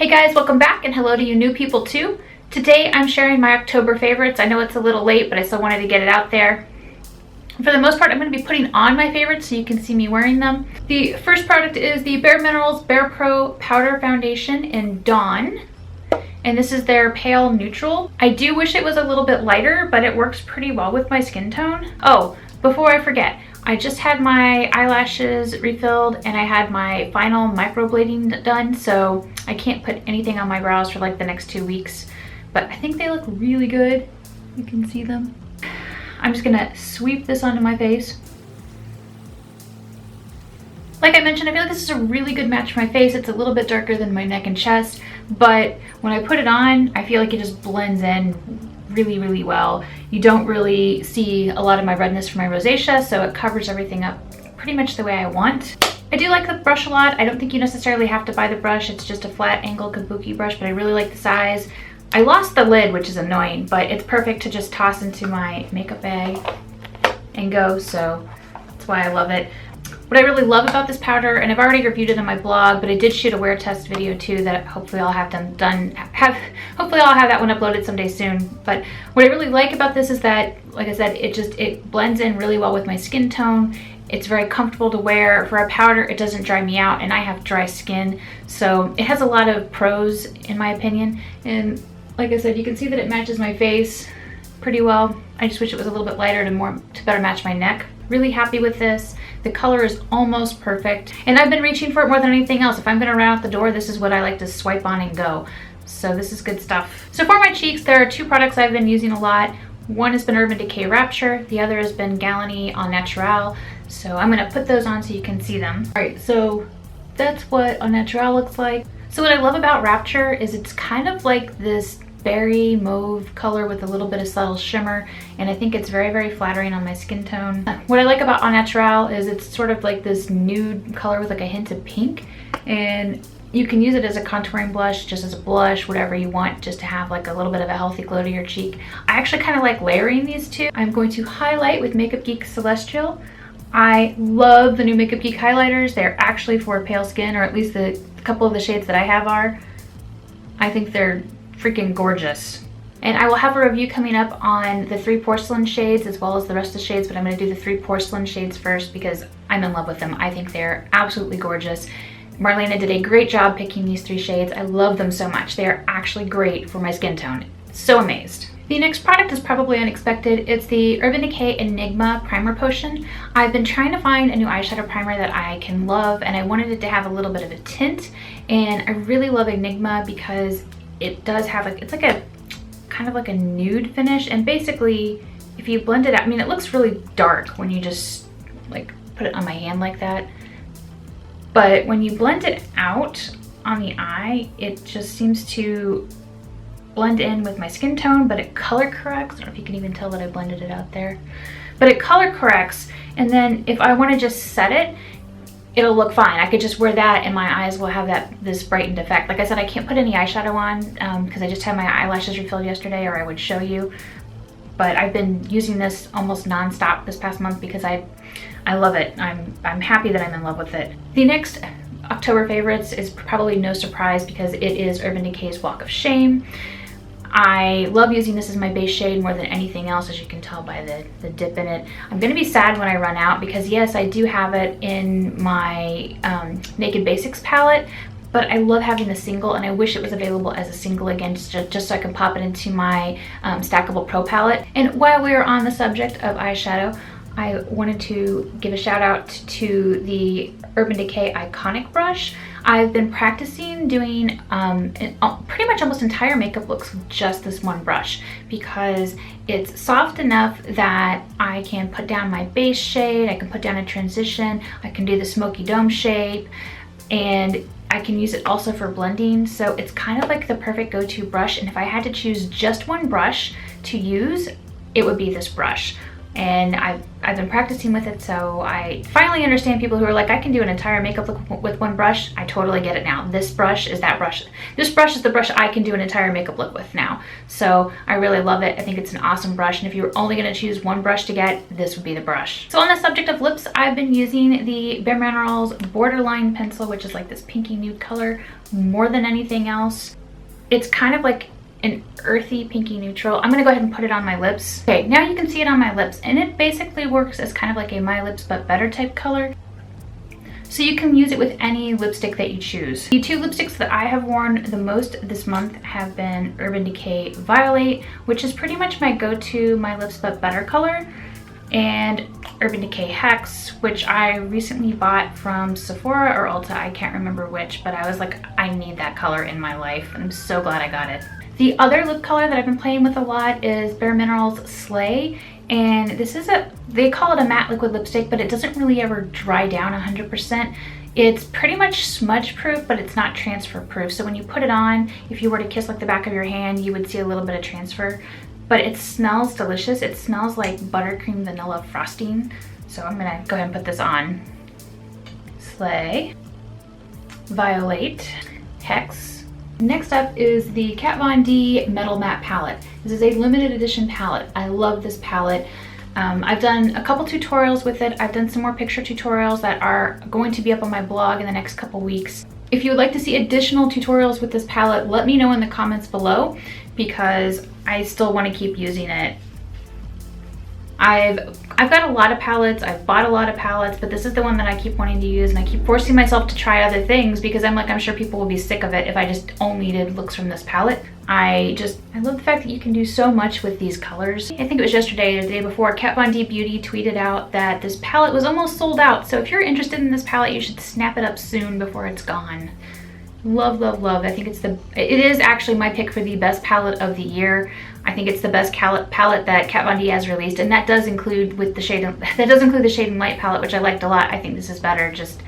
Hey guys, welcome back, and hello to you new people too. Today I'm sharing my October favorites. I know it's a little late, but I still wanted to get it out there. For the most part, I'm going to be putting on my favorites so you can see me wearing them. The first product is the Bare Minerals Bare Pro Powder Foundation in Dawn. And this is their pale neutral. I do wish it was a little bit lighter, but it works pretty well with my skin tone. Oh, before I forget, I just had my eyelashes refilled and I had my final microblading done, so I can't put anything on my brows for like the next 2 weeks. But I think they look really good. You can see them. I'm just gonna sweep this onto my face. Like I mentioned, I feel like this is a really good match for my face. It's a little bit darker than my neck and chest, but when I put it on, I feel like it just blends in really, really well. You don't really see a lot of my redness from my rosacea, so it covers everything up pretty much the way I want. I do like the brush a lot. I don't think you necessarily have to buy the brush. It's just a flat angle kabuki brush, but I really like the size. I lost the lid, which is annoying, but it's perfect to just toss into my makeup bag and go, so that's why I love it. What I really love about this powder, and I've already reviewed it on my blog, but I did shoot a wear test video too that hopefully I'll have hopefully I'll have that one uploaded someday soon. But what I really like about this is that, like I said, it blends in really well with my skin tone. It's very comfortable to wear. For a powder, it doesn't dry me out, and I have dry skin, so it has a lot of pros in my opinion. And like I said, you can see that it matches my face pretty well. I just wish it was a little bit lighter to better match my neck. Really happy with this. The color is almost perfect, and I've been reaching for it more than anything else. If I'm gonna run out the door, this is what I like to swipe on and go. So this is good stuff. So for my cheeks, there are two products I've been using a lot. One has been Urban Decay Rapture. The other has been Galani Au Naturel. So I'm gonna put those on so you can see them. All right, so that's what Au Naturel looks like. So what I love about Rapture is it's kind of like this berry mauve color with a little bit of subtle shimmer, and I think it's very, very flattering on my skin tone. What I like about Au Naturel is it's sort of like this nude color with like a hint of pink, and you can use it as a contouring blush, just as a blush, whatever you want, just to have like a little bit of a healthy glow to your cheek. I actually kind of like layering these two. I'm going to highlight with Makeup Geek Celestial. I love the new Makeup Geek highlighters. They're actually for pale skin, or at least the couple of the shades that I have are. I think they're freaking gorgeous. And I will have a review coming up on the 3 porcelain shades as well as the rest of the shades, but I'm going to do the 3 porcelain shades first because I'm in love with them. I think they're absolutely gorgeous. Marlena did a great job picking these 3 shades. I love them so much. They are actually great for my skin tone. So amazed. The next product is probably unexpected. It's the Urban Decay Enigma Primer Potion. I've been trying to find a new eyeshadow primer that I can love, and I wanted it to have a little bit of a tint, and I really love Enigma because it does have it's like a kind of like a nude finish, and basically if you blend it out, I mean, it looks really dark when you just like put it on my hand like that, but when you blend it out on the eye, it just seems to blend in with my skin tone, but it color corrects. I don't know if you can even tell that I blended it out there, but it color corrects, and then if I want to just set it, it'll look fine. I could just wear that and my eyes will have this brightened effect. Like I said, I can't put any eyeshadow on because I just had my eyelashes refilled yesterday, or I would show you. But I've been using this almost non-stop this past month because I love it. I'm happy that I'm in love with it. The next October favorites is probably no surprise because it is Urban Decay's Walk of Shame. I love using this as my base shade more than anything else, as you can tell by the dip in it. I'm going to be sad when I run out because yes, I do have it in my Naked Basics palette, but I love having the single, and I wish it was available as a single again, just so I can pop it into my Stackable Pro palette. And while we are on the subject of eyeshadow, I wanted to give a shout out to the Urban Decay Iconic brush. I've been practicing doing pretty much almost entire makeup looks with just this one brush because it's soft enough that I can put down my base shade, I can put down a transition, I can do the smoky dome shape, and I can use it also for blending. So it's kind of like the perfect go-to brush, and if I had to choose just one brush to use, it would be this brush. and I've been practicing with it, so I finally understand people who are like, I can do an entire makeup look with one brush. I totally get it now. This brush is that brush. This brush is the brush I can do an entire makeup look with now. So I really love it. I think it's an awesome brush, and if you were only going to choose one brush to get, this would be the brush. So on the subject of lips, I've been using the Bare Minerals Borderline pencil, which is like this pinky nude color, more than anything else. It's kind of like an earthy pinky neutral. I'm gonna go ahead and put it on my lips. Okay, now you can see it on my lips, and it basically works as kind of like a My Lips But Better type color. So you can use it with any lipstick that you choose. The two lipsticks that I have worn the most this month have been Urban Decay Violate, which is pretty much my go-to My Lips But Better color, and Urban Decay Hex, which I recently bought from Sephora or Ulta, I can't remember which, but I was like, I need that color in my life. I'm so glad I got it. The other lip color that I've been playing with a lot is Bare Minerals Sleigh, and this is they call it a matte liquid lipstick, but it doesn't really ever dry down 100%. It's pretty much smudge proof, but it's not transfer proof. So when you put it on, if you were to kiss like the back of your hand, you would see a little bit of transfer, but it smells delicious. It smells like buttercream vanilla frosting. So I'm gonna go ahead and put this on. Sleigh, Violate, Hex. Next up is the Kat Von D Metal Matte Palette. This is a limited edition palette. I love this palette. I've done a couple tutorials with it. I've done some more picture tutorials that are going to be up on my blog in the next couple weeks. If you would like to see additional tutorials with this palette, let me know in the comments below, because I still want to keep using it. I've got a lot of palettes, I've bought a lot of palettes, but this is the one that I keep wanting to use, and I keep forcing myself to try other things because I'm like, I'm sure people will be sick of it if I just only did looks from this palette. I love the fact that you can do so much with these colors. I think it was yesterday or the day before, Kat Von D Beauty tweeted out that this palette was almost sold out. So if you're interested in this palette, you should snap it up soon before it's gone. Love, love, love. I think it is actually my pick for the best palette of the year. I think it's the best palette that Kat Von D has released, and that does include the Shade and Light palette, which I liked a lot. I think this is better. Just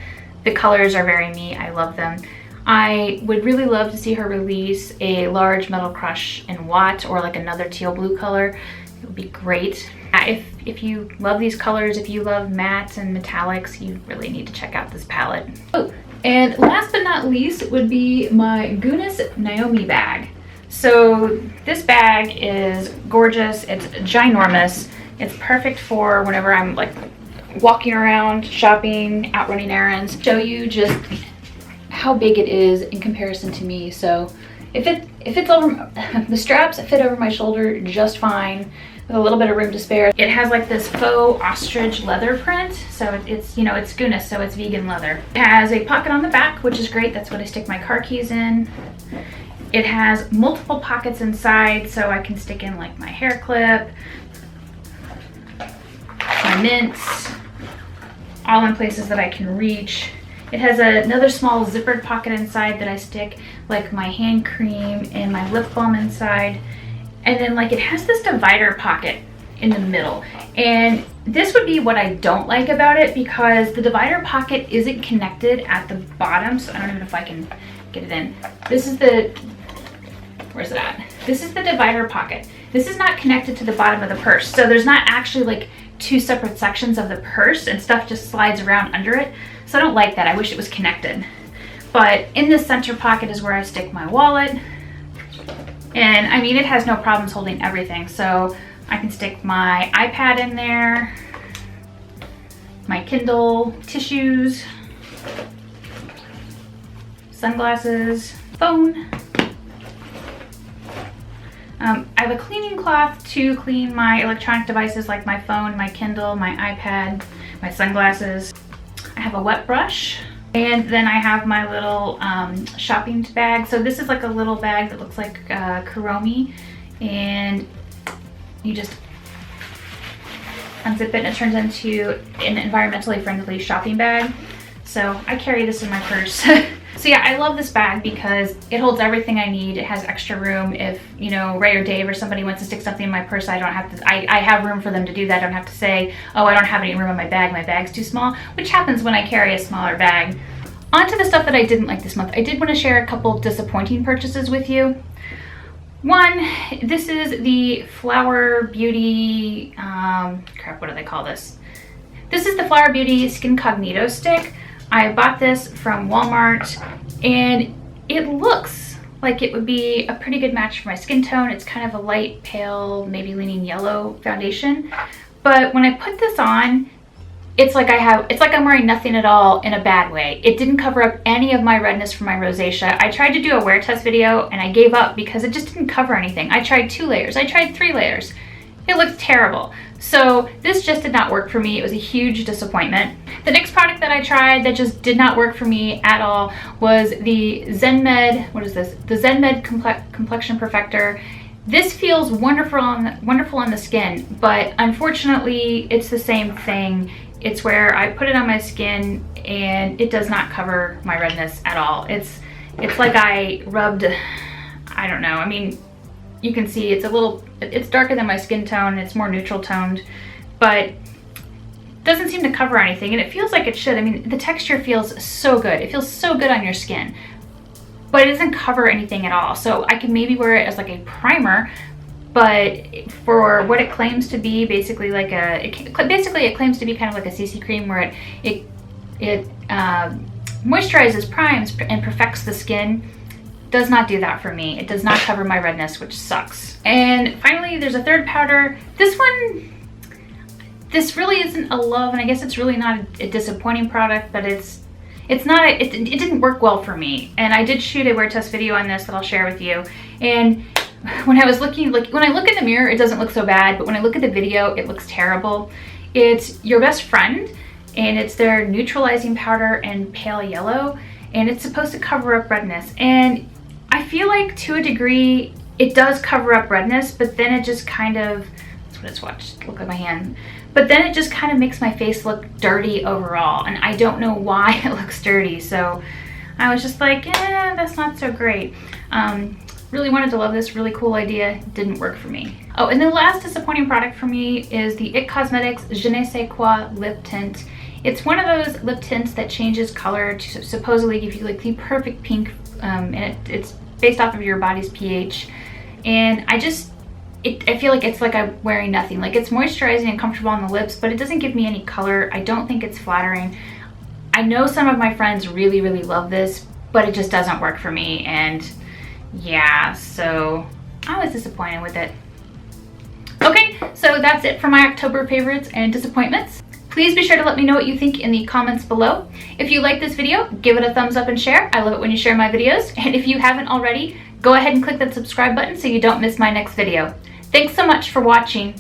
the colors are very me. I love them. I would really love to see her release a large Metal Crush in Watt, or like another teal blue color. It would be great. If you love these colors, if you love mattes and metallics, you really need to check out this palette. Oh, and last but not least would be my Kunis Nyomi Bag. So this bag is gorgeous. It's ginormous. It's perfect for whenever I'm like walking around, shopping, out running errands. Show you just how big it is in comparison to me. So if it's over, the straps fit over my shoulder just fine, with a little bit of room to spare. It has like this faux ostrich leather print, so it's, you know, it's Kunis, so it's vegan leather. It has a pocket on the back, which is great. That's what I stick my car keys in. It has multiple pockets inside, so I can stick in like my hair clip, my mints, all in places that I can reach. It has another small zippered pocket inside that I stick like my hand cream and my lip balm inside. And then like it has this divider pocket in the middle. And this would be what I don't like about it, because the divider pocket isn't connected at the bottom. So I don't even know if I can get it in. This is where's it at? This is the divider pocket. This is not connected to the bottom of the purse. So there's not actually like two separate sections of the purse, and stuff just slides around under it. So I don't like that. I wish it was connected. But in this center pocket is where I stick my wallet. And I mean, it has no problems holding everything. So I can stick my iPad in there, my Kindle, tissues, sunglasses, phone. I have a cleaning cloth to clean my electronic devices like my phone, my Kindle, my iPad, my sunglasses. I have a wet brush, and then I have my little shopping bag. So this is like a little bag that looks like Kuromi, and you just unzip it and it turns into an environmentally friendly shopping bag. So I carry this in my purse. So yeah, I love this bag because it holds everything I need. It has extra room. If, you know, Ray or Dave or somebody wants to stick something in my purse, I don't have to, I have room for them to do that. I don't have to say, oh, I don't have any room in my bag's too small, which happens when I carry a smaller bag. On to the stuff that I didn't like this month. I did want to share a couple disappointing purchases with you. One, this is the Flower Beauty, crap, what do they call this? This is the Flower Beauty Skin Cognito stick. I bought this from Walmart, and it looks like it would be a pretty good match for my skin tone. It's kind of a light, pale, maybe leaning yellow foundation. But when I put this on, it's like I'm wearing nothing at all in a bad way. It didn't cover up any of my redness from my rosacea. I tried to do a wear test video and I gave up because it just didn't cover anything. I tried 2 layers, I tried 3 layers. It looked terrible. So this just did not work for me. It was a huge disappointment. The next product that I tried that just did not work for me at all was the Zen Med, what is this? The Zen Med Complexion Perfector. This feels wonderful on the skin, but unfortunately it's the same thing. It's where I put it on my skin and it does not cover my redness at all. It's like I rubbed, I don't know, I mean, you can see it's darker than my skin tone, it's more neutral toned, but it doesn't seem to cover anything, and it feels like it should. I mean, the texture feels so good. It feels so good on your skin, but it doesn't cover anything at all. So I can maybe wear it as like a primer, but for what it claims to be, basically like it claims to be kind of like a CC cream where it moisturizes, primes, and perfects the skin. Does not do that for me. It does not cover my redness, which sucks. And finally, there's a third powder. This really isn't a love, and I guess it's really not a disappointing product, but it didn't work well for me. And I did shoot a wear test video on this that I'll share with you. And when I was looking, when I look in the mirror, it doesn't look so bad, but when I look at the video, it looks terrible. It's Your Best Friend, and it's their Neutralizing Powder in Pale Yellow, and it's supposed to cover up redness. And I feel like to a degree, it does cover up redness, but then it just kind of, that's what it's watched, look at my hand. But then it just kind of makes my face look dirty overall, and I don't know why it looks dirty. So I was just like, that's not so great. Really wanted to love this, really cool idea, didn't work for me. Oh, and the last disappointing product for me is the IT Cosmetics Je ne sais quoi lip tint. It's one of those lip tints that changes color to supposedly give you like the perfect pink, and it's based off of your body's pH. And I feel like it's like I'm wearing nothing. Like, it's moisturizing and comfortable on the lips, but it doesn't give me any color. I don't think it's flattering. I know some of my friends really, really love this, but it just doesn't work for me. And yeah, so I was disappointed with it. Okay, so that's it for my October favorites and disappointments. Please be sure to let me know what you think in the comments below. If you like this video, give it a thumbs up and share. I love it when you share my videos. And if you haven't already, go ahead and click that subscribe button so you don't miss my next video. Thanks so much for watching.